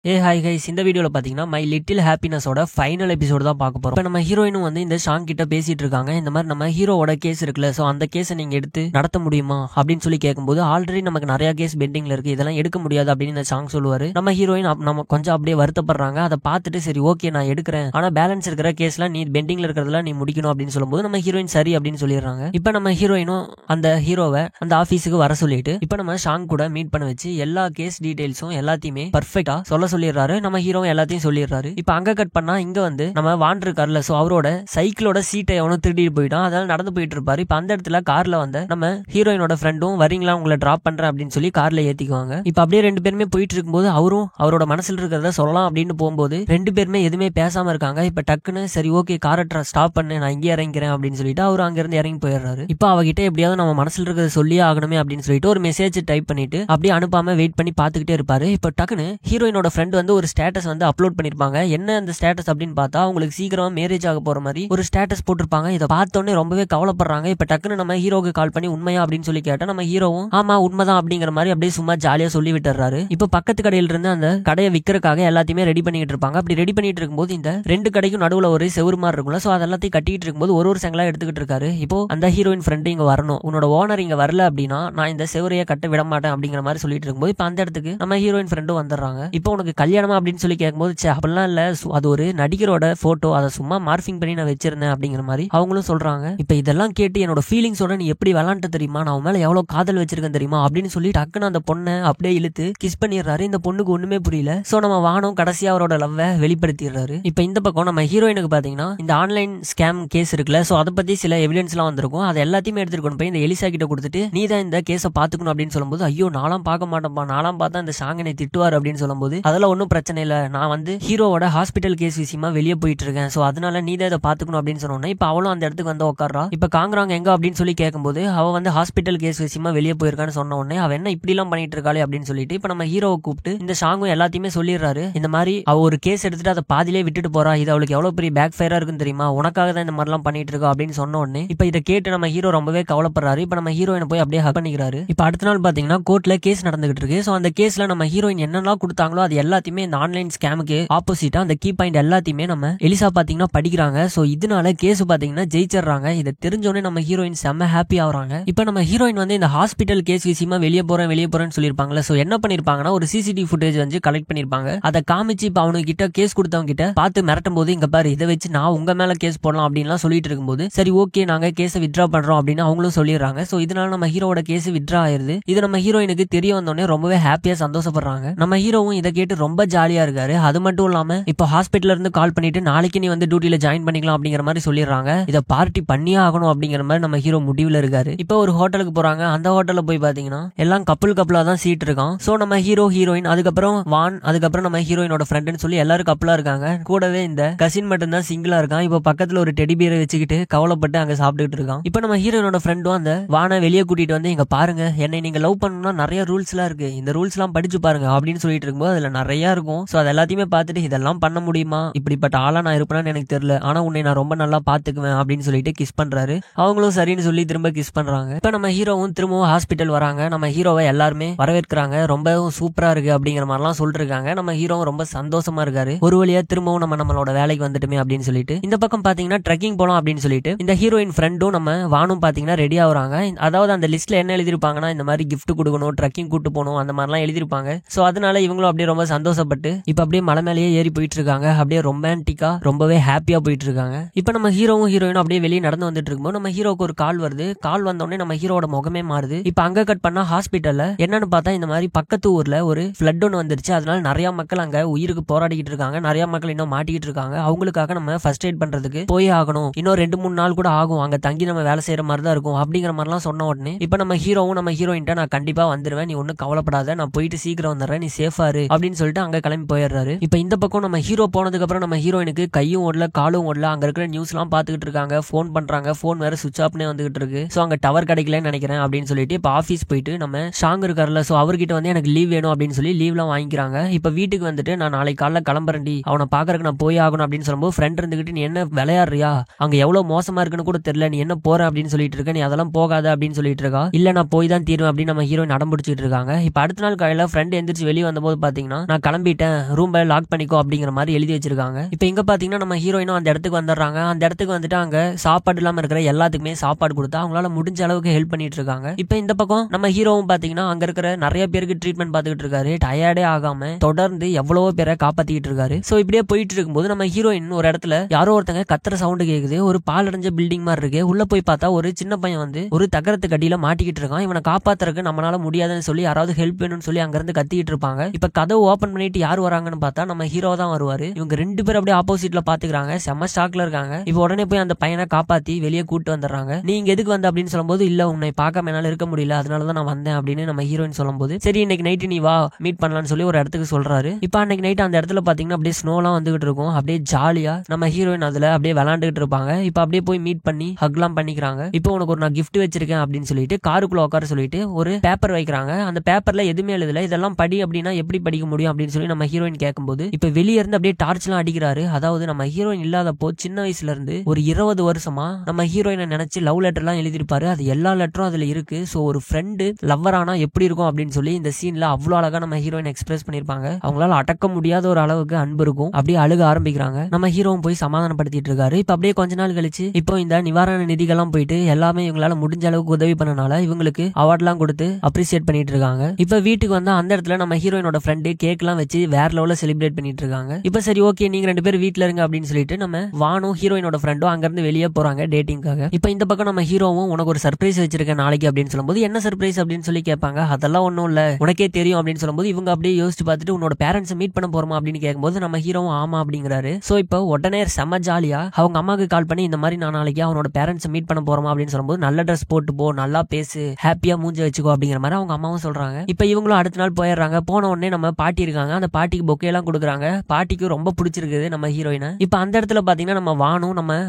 Hi guys, இந்த வீடியோவில் பார்த்தீங்கன்னா மை லிட்டில் ஹாப்பினஸோட ஃபைனல் எபிசோடு தான் பார்க்க போகிறோம். இப்போ நம்ம ஹீரோயினும் வந்து இந்த ஷாங் கிட்ட பேசிட்டு இருக்காங்க. இந்த மாதிரி நம்ம ஹீரோவோட கேஸ் இருக்குல்ல, ஸோ அந்த கேஸை நீங்கள் எடுத்து நடத்த முடியுமா அப்படின்னு சொல்லி கேட்கும்போது, ஆல்ரெடி நமக்கு நிறைய கேஸ் பெண்டிங்ல இருக்கு, இதெல்லாம் எடுக்க முடியாது அப்படின்னு இந்த ஷாங் சொல்லுவாரு. நம்ம ஹீரோயின் நம்ம கொஞ்சம் அப்படியே வருத்தப்படுறாங்க. அதை பார்த்துட்டு சரி ஓகே நான் எடுக்கிறேன், ஆனால் பேலன்ஸ் இருக்கிற கேஸ்லாம் நீ பெண்டிங்ல இருக்கிறதெல்லாம் நீ முடிக்கணும் அப்படின்னு சொல்லும்போது நம்ம ஹீரோயின் சரி அப்படின்னு சொல்லிடுறாங்க. இப்போ நம்ம ஹீரோயினும் அந்த ஹீரோவை அந்த ஆஃபீஸுக்கு வர சொல்லிட்டு இப்போ நம்ம ஷாங் கூட மீட் பண்ண வச்சு எல்லா கேஸ் டீடைல்ஸும் எல்லாத்தையுமே பர்ஃபெக்டா சொல்லிடுறாரு. நம்ம ஹீரோ எல்லாத்தையும் சொல்லிடுறாரு. இப்ப அங்க கட் பண்ணா இங்க வந்து நம்ம வான் இருக்காருல, சோ அவரோட சைக்கிளோட சீட்டை எவனும் திருடிட்டு போயிட்டான். அதனால நடந்து போயிட்டு இருப்பாரு. இப்ப அந்த இடத்துல கார்ல வந்து நம்ம ஹீரோயினோட ஃப்ரெண்டும் வரீங்களா உங்களை டிராப் பண்றேன் அப்படின்னு சொல்லி கார்ல ஏத்திக்குவாங்க. இப்ப அப்படியே ரெண்டு பேருமே போயிட்டு இருக்கும்போது அவரும் அவரோட மனசுல இருக்கிறத சொல்லலாம் அப்படின்னு போகும்போது ரெண்டு பேருமே எதுவுமே பேசாம இருக்காங்க. இப்ப டக்குன்னு சரி ஓகே காரை ஸ்டாப் பண்ணு, நான் இங்கே இறங்கிறேன் அப்படின்னு சொல்லிட்டு அவரு அங்க இருந்து இறங்கி போயிடுறாரு. இப்ப அவகிட்ட எப்படியாவது நம்ம மனசுல இருக்கிறத சொல்லியே ஆகணுமே அப்படின்னு சொல்லிட்டு ஒரு மெசேஜ் டைப் பண்ணிட்டு அப்படியே அனுப்பாம வெயிட் பண்ணி பாத்துக்கிட்டே இருப்பாரு. இப்ப டக்குன்னு ஹீரோயினோட ஃப்ரெண்ட் வந்து ஒரு ஸ்டேட்டஸ் வந்து அப்லோட் பண்ணிருப்பாங்க. என்ன அந்த ஸ்டேட்டஸ் அப்படின்னு பார்த்தா அவங்களுக்கு சீக்கிரமா மேரேஜ் ஆக போற மாதிரி ஒரு ஸ்டேட்டஸ் போட்டிருப்பாங்க. இதை பார்த்தோன்னே ரொம்பவே கவலைப்படுறாங்க. இப்ப டக்குன்னு நம்ம ஹீரோக்கு கால் பண்ணி உண்மையா அப்படின்னு சொல்லி கேட்டா நம்ம ஹீரோவும் ஆமா உண்மைதான் அப்படிங்கிற மாதிரி அப்படியே சும்மா ஜாலியா சொல்லி விட்டுறாரு. இப்ப பக்கத்து கடையில இருந்து அந்த கடையை விற்கிறதுக்காக எல்லாத்தையுமே ரெடி பண்ணிட்டு இருப்பாங்க. அப்படி ரெடி பண்ணிட்டு இருக்கும்போது இந்த ரெண்டு கடைக்கும் நடுவுல ஒரு செவுரு மாதிரி இருக்கும்ல, சோ அதெல்லாத்தையும் கட்டிட்டு இருக்கும்போது ஒரு செங்கலா எடுத்துக்கிட்டு இருக்காரு. இப்போ அந்த ஹீரோயின் ஃப்ரெண்ட் இங்க வரணும், உன்னோட ஓனர் இங்க வரல அப்படின்னா நான் இந்த செவரையை கட்ட விட மாட்டேன் அப்படிங்கிற மாதிரி சொல்லிட்டு இருக்கும்போது இப்ப அந்த இடத்துக்கு நம்ம ஹீரோயின் ஃப்ரெண்டும் வந்துடுறாங்க. இப்போ உனக்கு கல்யாணமா அப்படின்னு சொல்லி கேட்கும்போது அப்படிலாம் இல்ல, அது ஒரு நடிகரோட போட்டோ, அதை சும்மா மார்பிங் பண்ணி நான் வச்சிருந்தேன் அப்படிங்கிற மாதிரி அவங்களும் சொல்றாங்க. இப்ப இதெல்லாம் கேட்டு என்னோட ஃபீலிங்ஸோட நீ எப்படி விளாண்டு தெரியுமா, நான் உன் மேல எவ்வளவு காதல் வச்சிருக்கேன் தெரியுமா அப்படின்னு சொல்லி டக்குன்னு அந்த பொண்ணை அப்படியே இழுத்து கிஸ் பண்ணிடுறாரு. இந்த பொண்ணுக்கு ஒண்ணுமே புரியல. சோ நம்ம வானம் கடைசியா அவரோட லவ்வை வெளிப்படுத்திடுறாரு. இப்ப இந்த பக்கம் நம்ம ஹீரோயினுக்கு பாத்தீங்கன்னா இந்த ஆன்லைன் ஸ்கேம் கேஸ் இருக்குல்ல, சோ அதை பத்தி சில எவிடன்ஸ் எல்லாம் வந்திருக்கும். அதை எல்லாத்தையுமே எடுத்துட்டு போய் இந்த எலிசா கிட்ட கொடுத்துட்டு நீ தான் இந்த கேஸை பாத்துக்கணும் அப்படின்னு சொல்லும்போது ஐயோ நான்லாம் பார்க்க மாட்டேன்ப்பா, நான்லாம் பார்த்தா இந்த ஷாங்கனை திட்டுவார் அப்படின்னு சொல்லும்போது அதெல்லாம் ஒன்றும் பிரச்சனை இல்லை, நான் வந்து ஹீரோவோட ஹாஸ்பிட்டல் கேஸ் விஷயமா வெளியே போயிட்டு இருக்கேன், சோ அதனால நீ தான் இதை பாத்துக்கணும் அப்படின்னு சொன்னோன்னே இப்ப அவளும் அந்த இடத்துக்கு வந்து உட்கார்றா. இப்ப காங்குறாங்க எங்க அப்படின்னு சொல்லி கேட்கும்போது அவ வந்து ஹாஸ்பிட்டல் கேஸ் விஷயமா வெளியே போயிருக்கான்னு சொன்ன உடனே அவ என்ன இப்படி எல்லாம் பண்ணிட்டு இருக்காளே அப்படின்னு சொல்லிட்டு இப்ப நம்ம ஹீரோவை கூப்பிட்டு இந்த ஷாங்கும் எல்லாத்தையுமே சொல்லிடுறாரு. இந்த மாதிரி அவ ஒரு கேஸ் எடுத்துட்டு அதை பாதிலே விட்டுட்டு போறா, இது அவளுக்கு எவ்வளவு பெரிய பேக் ஃபயரா இருக்குன்னு தெரியுமா, உனக்காக தான் இந்த மாதிரி எல்லாம் பண்ணிட்டு இருக்கா அப்படின்னு சொன்ன உடனே இப்ப இதை கேட்டு நம்ம ஹீரோ ரொம்பவே கவலைப்படுறாரு. இப்ப நம்ம ஹீரோயினை போய் அப்படியே ஹக் பண்ணிக்கிறாரு. இப்ப அடுத்த நாள் பாத்தீங்கன்னா கோர்ட்ல கேஸ் நடந்துகிட்டு இருக்கு. சோ அந்த கேஸ்ல நம்ம ஹீரோயின் என்னெல்லாம் கொடுத்தாங்களோ அது எல்லாத்தையுமே இந்த ஆன்லைன் ஸ்கேமுக்கு ஆப்போசிட்டா அந்த கீ பாயிண்ட் எல்லாத்தையுமே நம்ம எலிசா பாத்தீங்கன்னா படிக்கிறாங்க. சோ இதனால கேஸ் பாத்தீங்கன்னா ஜெயிச்சிடுறாங்க. இதை தெரிஞ்சோடனே நம்ம ஹீரோயின் செம்ம ஹாப்பி ஆகுறாங்க. இப்ப நம்ம ஹீரோயின் வந்து இந்த ஹாஸ்பிட்டல் கேஸ் விஷயமா வெளியே போறேன்னு சொல்லிருப்பாங்கல்ல, சோ என்ன பண்ணிருப்பாங்கன்னா ஒரு சிசிடிவி ஃபுட்டேஜ் வந்து கலெக்ட் பண்ணிருப்பாங்க. அதை காமிச்சு இப்ப அவனுக்கு கிட்ட கேஸ் கொடுத்தவங்க கிட்ட பார்த்து மிரட்டும் போது இங்க பாரு இதை வச்சு நான் உங்க மேல கேஸ் போடலாம் அப்படின்லாம் சொல்லிட்டு இருக்கும்போது சரி ஓகே நாங்க கேஸை வித்ரா பண்றோம் அப்படின்னு அவங்களும் சொல்லிடுறாங்க. சோ இதனால நம்ம ஹீரோட கேஸ் வித்ரா ஆயிருது. இது நம்ம ஹீரோயினுக்கு தெரிய வந்தோடனே ரொம்பவே ஹாப்பியா சந்தோஷப்படுறாங்க. நம்ம ஹீரோவும் இதை கேட்டு ரொம்ப ஜாலியா இருக்காரு. அது மட்டும் இல்லாம இப்போ ஹாஸ்பிட்டல்ல இருந்து கால் பண்ணிட்டு நாளைக்கு நீ வந்து டியூட்டில ஜாயின் பண்ணிக்கலாம் அப்படிங்கிற மாதிரி சொல்லிடுறாங்க. இதை பார்ட்டி பண்ணியே ஆகணும் அப்படிங்கிற மாதிரி நம்ம ஹீரோ முடிவுல இருக்காரு. இப்போ ஒரு ஹோட்டலுக்கு போறாங்க. அந்த ஹோட்டல்ல போய் பாத்தீங்கன்னா எல்லாம் கப்பலா தான் சீட் இருக்கான். சோ நம்ம ஹீரோ ஹீரோயின் அதுக்கப்புறம் வான் அதுக்கப்புறம் நம்ம ஹீரோயினோட ஃப்ரெண்ட்னு சொல்லி எல்லாரும் கப்பலா இருக்காங்க. கூடவே இந்த கசின் மட்டும் தான் சிங்கிளா இருக்கான். இப்போ பக்கத்துல ஒரு டெடி பியரை வச்சுக்கிட்டு கவலைப்பட்டு அங்க சாப்பிட்டுட்டு இருக்கான். இப்போ நம்ம ஹீரோயினோட ஃப்ரெண்டும் அந்த வானை வெளியே கூட்டிட்டு வந்து இங்க பாருங்க என்னை நீங்க லவ் பண்ணணும்னா நிறைய ரூல்ஸ் எல்லாம் இருக்கு, இந்த ரூல்ஸ் எல்லாம் படிச்சு பாருங்க அப்படின்னு சொல்லிட்டு இருக்கும்போது அதுல நிறைய இருக்கும். சோ அது எல்லாத்தையுமே பார்த்துட்டு இதெல்லாம் பண்ண முடியுமா, இப்படிப்பட்ட ஆளா நான் இருப்பேன்னு எனக்கு தெரியல, ஆனா உன்னை நான் ரொம்ப நல்லா பாத்துக்குவேன் அப்படின்னு சொல்லிட்டு கிஸ் பண்றாரு. அவங்களும் சரின்னு சொல்லி திரும்ப கிஸ் பண்றாங்க. இப்ப நம்ம ஹீரோவும் திரும்பவும் ஹாஸ்பிட்டல் வராங்க. நம்ம ஹீரோவை எல்லாருமே வரவேற்கிறாங்க. ரொம்பவும் சூப்பரா இருக்கு அப்படிங்கிற மாதிரிலாம் சொல்லிட்டு இருக்காங்க. நம்ம ஹீரோவும் ரொம்ப சந்தோஷமா இருக்காரு. ஒரு வழியா திரும்பவும் நம்மளோட வேலைக்கு வந்துட்டுமே அப்படின்னு சொல்லிட்டு இந்த பக்கம் பாத்தீங்கன்னா ட்ரெக்கிங் போலாம் அப்படின்னு சொல்லிட்டு இந்த ஹீரோயின் ஃப்ரெண்டும் நம்ம வானும் பாத்தீங்கன்னா ரெடி ஆகுறாங்க. அதாவது அந்த லிஸ்ட்ல என்ன எழுதிருப்பாங்கன்னா இந்த மாதிரி கிஃப்ட் கொடுக்கணும், ட்ரெக்கிங் கூட்டு போகணும், அந்த மாதிரிலாம் எழுதிருப்பாங்க. சோ அதனால இவங்களும் அப்படியே ரொம்ப சந்தோஷப்பட்டு இப்ப அப்படியே மலை மேலேயே ஏறி போயிட்டு இருக்காங்க. அப்படியே ரொமான்டிக்கா ரொம்பவே ஹாப்பியா போயிட்டு இருக்காங்க. இப்ப நம்ம ஹீரோவும் ஹீரோயினும் அப்படியே வெளியே நடந்து வந்துட்டு இருக்கும்போது நம்ம ஹீரோக்கு ஒரு கால் வருது. கால் வந்தோடனே நம்ம ஹீரோட முகமே மாறுது. இப்ப அங்க கட் பண்ணா ஹாஸ்பிட்டல்ல என்னன்னு பார்த்தா இந்த மாதிரி பக்கத்து ஊர்ல ஒரு ஃபிளட் ஒன்று வந்துருச்சு. அதனால நிறைய மக்கள் அங்க உயிருக்கு போராடிக்கிட்டு இருக்காங்க. நிறைய மக்கள் இன்னும் மாட்டிக்கிட்டு இருக்காங்க. அவங்களுக்காக நம்ம ஃபர்ஸ்ட் எய்ட் பண்றதுக்கு போய் ஆகணும், இன்னும் 2-3 நாள் கூட ஆகும், அங்க தங்கி நம்ம வேலை செய்யற மாதிரி தான் இருக்கும் அப்படிங்கிற மாதிரிலாம் சொன்ன உடனே இப்ப நம்ம ஹீரோவும் நம்ம ஹீரோயின்ட்ட நான் கண்டிப்பா வந்துருவேன், நீ ஒன்னும் கவலைப்படாத, நான் போயிட்டு சீக்கிரம் வந்துடுறேன், நீ சேஃபா இரு அப்படின்னு சொல்லிட்டு அங்க கிளம்பி போயிடுறாரு. இப்ப இந்த பக்கம் நம்ம ஹீரோ போனதுக்கு அப்புறம் நம்ம ஹீரோயினுக்கு கையும் ஓடல காலும் ஓடல. அங்க இருக்கிற நியூஸ் எல்லாம் பாத்துக்கிட்டு இருக்காங்க. போன் பண்றாங்க, போன் வேற சுவிட்ச் ஆஃப்னே வந்துகிட்டு இருக்கு. சோ அங்க டவர் கிடைக்கலன்னு நினைக்கிறேன் அப்படின்னு சொல்லிட்டு இப்ப ஆபீஸ் போயிட்டு நம்ம ஷாங் இருக்காருல்ல, சோ அவர்கிட்ட வந்து எனக்கு லீவ் வேணும் அப்படின்னு சொல்லி லீவ்லாம் வாங்கிக்கிறாங்க. இப்ப வீட்டுக்கு வந்துட்டு நான் நாளைக்கு காலைல கிளம்புறேன்டி, அவனை பாக்குறதுக்கு நான் போய் ஆகணும் அப்படின்னு சொல்லும்போது ஃப்ரெண்ட் இருந்துகிட்டு நீ என்ன விளையாடுறியா, அங்க எவ்வளவு மோசமா இருக்குன்னு கூட தெரியல, நீ என்ன போற அப்படின்னு சொல்லிட்டு இருக்க, நீ அதெல்லாம் போகாத அப்படின்னு சொல்லிட்டு இருக்கா. இல்ல நான் போய் தான் தீருவேன் அப்படின்னு நம்ம ஹீரோயின் அடம் பிடிச்சிட்டு இருக்காங்க. இப்ப அடுத்த நாள் காலையில ஃப்ரெண்ட் எந்திரிச்சு வெளியே வந்தபோது பாத்தீங்கன்னா நான் கிளம்பிட்டேன், ரூமை லாக் பண்ணிக்கோ அப்படிங்கிற மாதிரி எழுதி வச்சிருக்காங்க. இப்போ இங்க பாத்தீங்கன்னா நம்ம ஹீரோயினும் அந்த இடத்துக்கு வந்துடுறாங்க. அந்த இடத்துக்கு வந்துட்டு அங்க சாப்பாடு இல்லாம இருக்கிற எல்லாத்துக்குமே சாப்பாடு கொடுத்தா அவங்களால முடிஞ்ச அளவுக்கு ஹெல்ப் பண்ணிட்டு இருக்காங்க. இப்போ இந்த பக்கம் நம்ம ஹீரோவும் பாத்தீங்கன்னா அங்க இருக்கிற நிறைய பேருக்கு ட்ரீட்மெண்ட் பார்த்துக்கிட்டு இருக்காரு. டயர்டே ஆகாம தொடர்ந்து எவ்வளவோ பேரை காப்பாத்திக்கிட்டு இருக்காரு. சோ இப்படியே போயிட்டு இருக்கும்போது நம்ம ஹீரோயின் ஒரு இடத்துல யாரோ ஒருத்தங்க கத்துற சவுண்ட் கேக்குது. ஒரு பாலடைஞ்ச பில்டிங் மாதிரி இருக்கு. உள்ள போய் பார்த்தா ஒரு சின்ன பையன் வந்து ஒரு தகரத்துக்கு அடியில மாட்டிக்கிட்டு இருக்கான். இவனை காப்பாத்துறதுக்கு நம்மளால முடியாதுன்னு சொல்லி யாராவது ஹெல்ப் வேணும்னு சொல்லி அங்க இருந்து கத்திக்கிட்டு இருப்பாங்க. இப்ப கதவு ஓபன் பண்ணிட்டு யார் வராங்கன்னு பார்த்தா நம்ம ஹீரோ தான் வருவாரு. இவங்க ரெண்டு பேரும் அப்படியே ஆப்போசிட்ல பாத்துக்கிறாங்க. செம்ம ஷாக்ல இருக்காங்க. இப்ப உடனே போய் அந்த பையனை காப்பாத்தி வெளியே கூட்டு வந்துடுறாங்க. நீங்க எதுக்கு வந்த அப்படின்னு சொல்லும்போது, இல்ல உன்னை பார்க்காம என்னால இருக்க முடியல, அதனாலதான் நான் வந்தேன் அப்படின்னு நம்ம ஹீரோயின் சொல்லும்போது, சரி இன்னைக்கு நைட்டு நீ வா மீட் பண்ணலாம்னு சொல்லி ஒரு இடத்துக்கு சொல்றாரு. இப்ப அன்னைக்கு நைட் அந்த இடத்துல பாத்தீங்கன்னா அப்படியே ஸ்னோலாம் வந்துகிட்டு இருக்கும். அப்படியே ஜாலியா நம்ம ஹீரோயின் அதுல அப்படியே விளையாண்டுகிட்டு இருப்பாங்க. இப்ப அப்படியே போய் மீட் பண்ணி ஹக்லாம் பண்ணிக்கிறாங்க. இப்போ உனக்கு ஒரு நான் கிஃப்ட் வச்சிருக்கேன் அப்படின்னு சொல்லிட்டு காருக்குள்ள உட்கார சொல்லிட்டு ஒரு பேப்பர் வைக்கிறாங்க. அந்த பேப்பர்ல எதுவுமே எழுதல. இதெல்லாம் படி அப்படின்னா எப்படி படிக்க முடியும் அப்படின்னு சொல்லி நம்ம ஹீரோயின் கேட்கும்போது, இப்ப வெளியே இருந்து அப்படியே டார்ச் எல்லாம் அடிக்கிறாரு. அதாவது நம்ம ஹீரோயின் இல்லாதப்போ சின்ன வயசுல இருந்து ஒரு 20 வருஷமா நம்ம ஹீரோயினை நினைச்சு லவ் லெட்டர் எல்லாம் எழுதிருப்பாரு. அது எல்லா லெட்டரும் அதுல இருக்கு. சோ ஒரு ஃப்ரெண்டு லவ்வர் ஆனா எப்படி இருக்கும் அப்படின்னு சொல்லி இந்த சீன்ல அவ்வளவு அழகா நம்ம ஹீரோயின் எக்ஸ்பிரஸ் பண்ணிருப்பாங்க. அவங்களால அடக்க முடியாத ஒரு அளவுக்கு அன்பு இருக்கும். அப்படியே அழுக ஆரம்பிக்கிறாங்க. நம்ம ஹீரோவும் போய் சமாதானப்படுத்திட்டு இருக்காரு. இப்ப அப்படியே கொஞ்ச நாள் கழிச்சு இப்போ இந்த நிவாரண நிதிகள்லாம் போயிட்டு எல்லாமே இவங்களால முடிஞ்ச அளவுக்கு உதவி பண்ணனால இவங்களுக்கு அவார்ட் எல்லாம் கொடுத்து அப்ரிசியேட் பண்ணிட்டு இருக்காங்க. இப்ப வீட்டுக்கு வந்தா அந்த இடத்துல நம்ம ஹீரோயினோட ஃப்ரெண்டு கேக் எல்லாம் வச்சு வேற லெவல்ல செலிப்ரேட் பண்ணிட்டு இருக்காங்க. இப்ப சரி ஓகே நீங்க ரெண்டு பேரும் வீட்டுல இருங்க அப்படின்னு சொல்லிட்டு நம்ம வானும் ஹீரோயினோட ஃப்ரெண்டும் அங்க இருந்து வெளியே போறாங்க டேட்டிங்காக. இப்ப இந்த பக்கம் நம்ம ஹீரோவும் உனக்கு ஒரு சர்ப்ரைஸ் வச்சிருக்கேன் நாளைக்கு அப்படின்னு சொல்லும்போது, என்ன சர்ப்ரைஸ் அப்படின்னு சொல்லி கேட்பாங்க. அதெல்லாம் ஒண்ணும் இல்ல, உனக்கே தெரியும் அப்படின்னு சொல்லும்போது இவங்க அப்படியே யோசிச்சு பார்த்துட்டு உன்னோட பேரண்ட்ஸ் மீட் பண்ண போறோமா அப்படின்னு கேட்கும்போது நம்ம ஹீரோவும் ஆமா அப்படிங்கிறாரு. சோ இப்போ உடனே செம ஜாலியா அவங்க அம்மாவுக்கு கால் பண்ணி இந்த மாதிரி நான் நாளைக்கு அவனோட பேரண்ட்ஸ் மீட் பண்ண போறோமா அப்படின்னு சொல்லும்போது, நல்ல ட்ரெஸ் போட்டு போ, நல்லா பேசு, ஹாப்பியா மூஞ்ச வச்சுக்கோ அப்படிங்கிற மாதிரி அவங்க அம்மாவும் சொல்றாங்க. இப்ப இவங்களும் அடுத்த நாள் போயிடுறாங்க. போன உடனே நம்ம பாட்டி இருக்காங்க. அந்த பாட்டிக்கு பொக்கே எல்லாம் கொடுக்குறாங்க. பாட்டிக்கு ரொம்ப பிடிச்சிருக்குது நம்ம ஹீரோயினை. இப்ப அந்த இடத்துல பாத்தீங்கன்னா நம்ம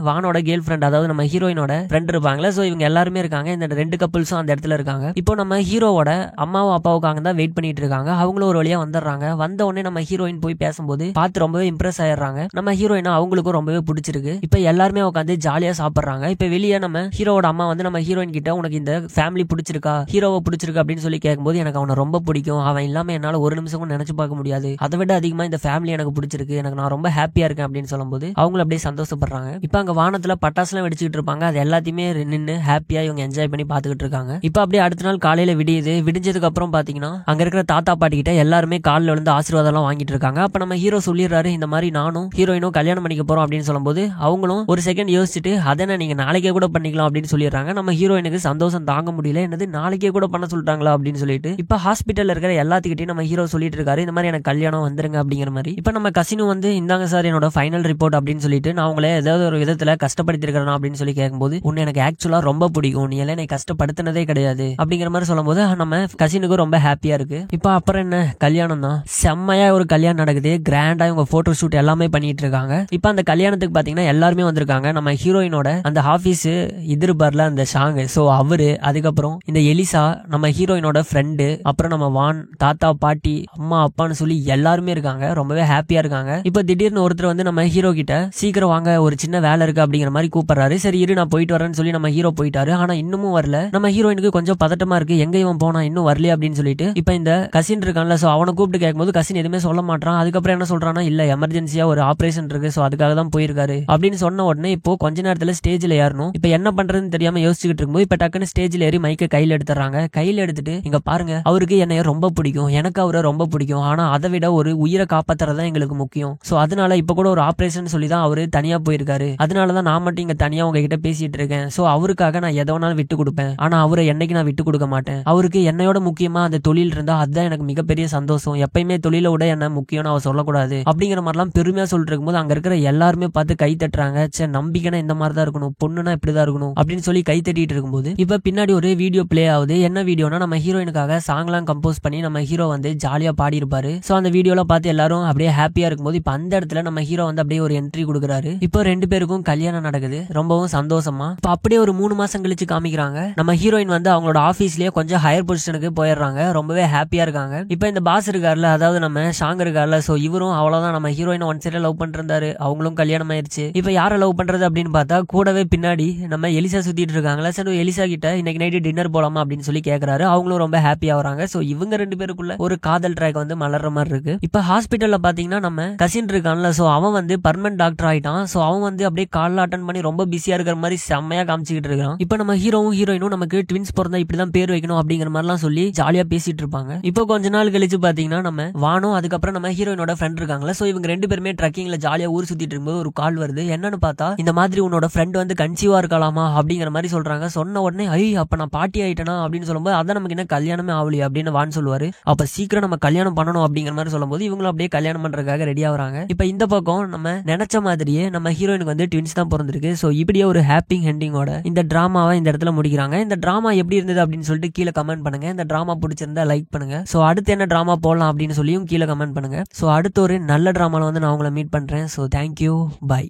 வானோட கேர்ள் ஃப்ரெண்ட், அதாவது நம்ம ஹீரோயினோட ஃப்ரெண்ட் இருப்பாங்களா. சோ இவங்க எல்லாருமே இருக்காங்க. இந்த ரெண்டு கப்பிள்ஸும் அந்த இடத்துல இருக்காங்க. இப்போ நம்ம ஹீரோவோட அம்மாவும் அப்பாவுக்காக தான் வெயிட் பண்ணிட்டு இருக்காங்க. அவங்களும் ஒரு வழியா வந்துடுறாங்க. வந்த உடனே நம்ம ஹீரோயின் போய் பேசும்போது பார்த்து ரொம்பவே இம்ப்ரெஸ் ஆயிடுறாங்க. நம்ம ஹீரோயினா அவங்களுக்கும் ரொம்பவே பிடிச்சிருக்கு. இப்ப எல்லாருமே உட்காந்து ஜாலியா சாப்பிடுறாங்க. இப்ப வெளியே நம்ம ஹீரோவோட அம்மா வந்து நம்ம ஹீரோயின் கிட்ட உனக்கு இந்த ஃபேமிலி பிடிச்சிருக்கா, ஹீரோவை பிடிச்சிருக்கா அப்படின்னு சொல்லி கேட்கும்போது, எனக்கு அவனை ரொம்ப பிடிக்கும், அவன் இல்லாம என்னால ஒரு நிமிஷம் கூட நினைச்சு பார்க்க முடியாது, அதை விட அதிகமா இந்த ஃபேமிலி எனக்கு பிடிச்சிருக்கு, எனக்கு நான் ரொம்ப ஹாப்பியா இருக்கேன் அப்படின்னு சொல்லும்போது அவங்களும் அப்படியே சந்தோஷப்படுறாங்க. இப்ப அங்க வானத்துல பட்டாசுலாம் வெடிச்சுட்டு இருப்பாங்க. அது எல்லாத்தையுமே நின்று ஹாப்பியா இவங்க என்ஜாய் பண்ணி பாத்துக்கிட்டு இருக்காங்க. இப்ப அப்படியே அடுத்த நாள் காலையில விடியுது. விடிஞ்சதுக்கு அப்புறம் பாத்தீங்கன்னா அங்க இருக்கிற தாத்தா பாட்டி கிட்ட எல்லாருமே காலில் விழுந்து ஆசீர்வாதம் எல்லாம் வாங்கிட்டு இருக்காங்க. அப்ப நம்ம ஹீரோ சொல்லிடுறாரு, இந்த மாதிரி நானும் ஹீரோயினும் கல்யாணம் பண்ணிக்க போறோம் அப்படின்னு சொல்லும்போது அவங்களும் ஒரு செகண்ட் யோசிச்சுட்டு அதனை நீங்க நாளைக்கே கூட பண்ணிக்கலாம் அப்படின்னு சொல்லிடுறாங்க. நம்ம ஹீரோயினுக்கு சந்தோஷம் தாங்க முடியல. என்னது நாளைக்கே கூட பண்ண சொல்லிட்டாங்களா அப்படின்னு சொல்லிட்டு இப்ப ஹாஸ்பிட்டல்ல இருக்கிற எல்லாத்துக்கிட்டையும் நம்ம ஹீரோ சொல்லிட்டு இருக்காரு, இந்த மாதிரி எனக்கு கல்யாணம் வந்துருங்க அப்படிங்கிற மாதிரி. இப்ப நம்ம கசினும் வந்து இந்தாங்க சார் என்னோட ஃபைனல் ரிப்போர்ட் அப்படின்னு சொல்லிட்டு, நான் உங்களை ஏதாவது ஒரு விதத்துல கஷ்டப்படுத்தி இருக்கிறேன் அப்படின்னு சொல்லி கேட்கும்போது, உன்னை எனக்கு ஆக்சுவலா ரொம்ப பிடிக்கும், நீ எல்லாம் எனக்கு கஷ்டப்படுத்தினதே கிடையாது அப்படிங்கிற மாதிரி சொல்லும்போது நம்ம கசினுக்கு ரொம்ப ஹாப்பியா இருக்கு. இப்ப அப்புறம் என்ன, கல்யாணம் தான். செம்மையா ஒரு கல்யாணம் நடக்குது. கிராண்டா இவங்க போட்டோ ஷூட் எல்லாமே பண்ணிட்டு இருக்காங்க. இப்ப அந்த கல்யாணத்துக்கு பாத்தீங்கன்னா எல்லாருமே வந்திருக்காங்க. நம்ம ஹீரோயினோட அந்த ஆபீஸ் எதிர்பார்ல அந்த ஷாங், சோ அவரு, அதுக்கப்புறம் இந்த எலிசா, நம்ம ஹீரோயினோட ஃப்ரெண்டு, அப்புறம் நம்ம வான், தாத்தா பாட்டி, அம்மா அப்பான்னு சொல்லி எல்லாருமே இருக்காங்க. ரொம்பவே ஹாப்பியா இருக்காங்க. இப்ப திடீர்னு ஒருத்தர் வந்து நம்ம ஹீரோ கிட்ட சீக்கிரம் வாங்க ஒரு சின்ன வேலை இருக்கு அப்படிங்கிற மாதிரி கூப்பிடுறாரு. சரி இரு நான் போயிட்டு வரேன்னு சொல்லி நம்ம ஹீரோ போயிட்டாரு. ஆனா இன்னமும் வரல. நம்ம ஹீரோயினுக்கு கொஞ்சம் பதட்டமா இருக்கு, எங்க இவன் போனா இன்னும் வரலையே அப்படின்னு சொல்லிட்டு இப்ப இந்த கசின் இருக்கான்ல, சோ அவனை கூப்பிட்டு கேட்கும்போது கசின் எதுவுமே சொல்ல மாட்டான். அதுக்கப்புறம் என்ன சொல்றான்னா, இல்ல எமர்ஜென்சியா ஒரு ஆபரேஷன் இருக்கு, சோ அதுக்காக தான் போயிருக்காரு அப்படின்னு சொன்ன உடனே இப்போ கொஞ்ச நேரத்துல ஸ்டேஜ்ல ஏறணும். இப்ப என்ன பண்றதுன்னு தெரியாம யோசிச்சுட்டு இருக்கும்போது இப்ப டக்குன்னு ஸ்டேஜ்ல ஏறி மைக்க கையில எடுத்துறாங்க. கையில எடுத்துட்டு இங்க பாருங்க, அவருக்கு என்னைய ரொம்ப பிடிக்கும், எனக்கு அவரை ரொம்ப பிடிக்கும், ஆனா அதை விட ஒரு உயிரை காப்பாத்துறதா எங்களுக்கு முக்கியம். சோ அதனால இப்ப கூட ஒரு ஆபரேஷன் சொல்லி தான் அவரு தனியா போயிருக்காரு. அதனாலதான் நான் மட்டும் இங்க தனியா உங்ககிட்ட பேசிட்டு இருக்கேன். சோ அவருக்காக நான் எதை வேணாலும் விட்டு கொடுப்பேன், ஆனா அவரை என்னைக்கு நான் விட்டு கொடுக்க மாட்டேன். அவருக்கு என்னையோட முக்கியமா அந்த தொழில் இருந்தா அதுதான் எனக்கு மிகப்பெரிய சந்தோஷம். எப்பயுமே தொழிலை விட என்ன முக்கியம்னு அவர் சொல்லக்கூடாது அப்படிங்கிற மாதிரிலாம் பெருமையா சொல்லிட்டு இருக்கும்போது அங்க இருக்கிற எல்லாருமே பார்த்து கை தட்டுறாங்க. சே நம்பிக்கைனா இந்த மாதிரி தான் இருக்கணும், பொண்ணுனா இப்படிதான் இருக்கணும் அப்படின்னு சொல்லி கை தட்டிட்டு இருக்கும்போது இப்ப பின்னாடி ஒரு வீடியோ பிளே ஆகுது. என்ன வீடியோனா, நம்ம ஹீரோயினுக்காக சாங்லாம் கம்போஸ் பண்ணி நம்ம ஹீரோ வந்து ஜாலியா பாடி இருப்பாரு. சோ அந்த வீடியோல பார்த்து எல்லாரும் அப்படியே ஹாப்பியா இருக்கும்போது இப்ப அந்த இடத்துல நம்ம ஹீரோ வந்து அப்படியே ஒரு என்ட்ரி கொடுக்குறாரு. இப்போ ரெண்டு பேருக்கும் கல்யாணம் நடக்குது ரொம்பவும் சந்தோஷமா. இப்ப அப்படியே ஒரு 3 மாசம் கழிச்சு காமிக்கிறாங்க. நம்ம ஹீரோயின் வந்து அவங்களோட ஆபீஸ்லயே கொஞ்சம் ஹையர் பொசிஷனுக்கு போயிடுறாங்க. ரொம்பவே ஹாப்பியா இருக்காங்க. இப்ப இந்த பாஸ் இருக்காருல, அதாவது நம்ம ஷாங் இருக்காருல, சோ இவரும் அவ்வளவுதான் நம்ம ஹீரோயின் ஒன் சைடா லவ் பண்ணிருந்தாரு, அவங்களும் கல்யாணம் ஆயிருச்சு. இப்ப யார லவ் பண்றது அப்படின்னு பார்த்தா கூடவே பின்னாடி நம்ம எலிசா சுத்திட்டு இருக்காங்களா. சரி எலிசா கிட்ட இன்னைக்கு நைட்டு டின்னர் போலாமா அப்படின்னு சொல்லி கேக்குறாரு. அவங்களும் ரொம்ப ஹாப்பியா வராங்க. சோ இவங்க ரெண்டு பேருக்குள்ள ஒரு காதல் ட்ராக் வந்து மலர் அலற மாதிரி இருக்கு. இப்ப ஹாஸ்பிட்டல்ல பாத்தீங்கன்னா நம்ம கசின் இருக்கான்ல, சோ அவன் வந்து பர்மனன்ட் டாக்டர் ஆயிட்டான். சோ அவன் வந்து அப்படியே கால்ல அட்டன் பண்ணி ரொம்ப பிஸியா இருக்கிற மாதிரி செம்மையா காமிச்சிட்டு இருக்கான். இப்ப நம்ம ஹீரோவும் ஹீரோயினும் நமக்கு ட்வின்ஸ் பிறந்தா இப்படிதான் பேர் வைக்கணும் அப்படிங்கிற மாதிரிலாம் சொல்லி ஜாலியா பேசிட்டு இருப்பாங்க. இப்போ கொஞ்ச நாள் கழிச்சு பாத்தீங்கன்னா நம்ம வானும் அதுக்கப்புறம் நம்ம ஹீரோயினோட ஃப்ரெண்ட் இருக்காங்களா, சோ இவங்க 2 பேருமே ட்ரக்கிங்ல ஜாலியா ஊர் சுத்திட்டு இருக்கும்போது ஒரு கால் வருது. என்னன்னு பார்த்தா இந்த மாதிரி உன்னோட ஃப்ரெண்ட் வந்து கன்சீவா இருக்கலாமா அப்படிங்கிற மாதிரி சொல்றாங்க. சொன்ன உடனே அப்ப நான் பாட்டி ஆயிட்டேனா அப்படின்னு சொல்லும்போது அதான் நமக்கு என்ன கல்யாணமே ஆகலையே அப்படின்னு வான் சொல்லுவாரு. அப்ப சீக்கிரம் நம்ம கல்யாணம் பண்ணணும் அப்படிங்கிற மாதிரி சொல்லும்போது இவங்களும் அப்படியே கல்யாணம் பண்றதுக்காக ரெடி ஆகுறாங்க. இப்ப இந்த பக்கம் நம்ம நினைச்ச மாதிரியே நம்ம ஹீரோயினுக்கு வந்து ட்வின்ஸ் தான் பிறந்திருக்கு. சோ இப்படியே ஒரு ஹாப்பி ஹெண்டிங்கோட இந்த டிராமாவை இந்த இடத்துல முடிக்கிறாங்க. இந்த டிராமா எப்படி இருந்தது அப்படின்னு சொல்லிட்டு கீழே கமெண்ட் பண்ணுங்க. இந்த டிராமா பிடிச்சிருந்தா லைக் பண்ணுங்க. சோ அடுத்து என்ன டிராமா போடலாம் அப்படின்னு சொல்லியும் கீழே கமெண்ட் பண்ணுங்க. சோ அடுத்து ஒரு நல்ல டிராமால வந்து நான் உங்களை மீட் பண்றேன். So thank you, by.